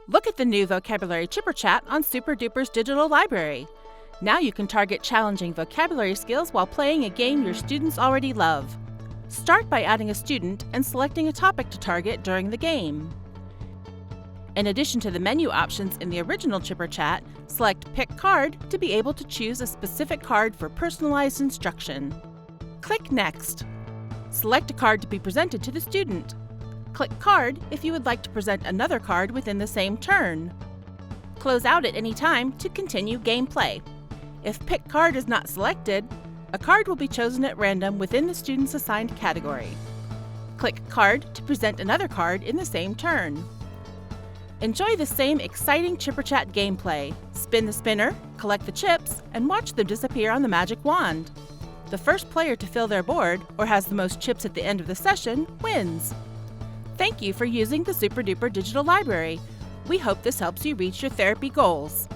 Look at the new vocabulary chipper chat on Super Duper's Digital Library. Now you can target challenging vocabulary skills while playing a game your students already love. Start by adding a student and selecting a topic to target during the game. In addition to the menu options in the original chipper chat, select Pick Card to be able to choose a specific card for personalized instruction. Click Next. Select a card to be presented to the student. Click Card if you would like to present another card within the same turn. Close out at any time to continue gameplay. If Pick Card is not selected, a card will be chosen at random within the student's assigned category. Click Card to present another card in the same turn. Enjoy the same exciting chipper chat gameplay. Spin the spinner, collect the chips, and watch them disappear on the magic wand. The first player to fill their board, or has the most chips at the end of the session, wins. Thank you for using the Super Duper Digital Library. We hope this helps you reach your therapy goals.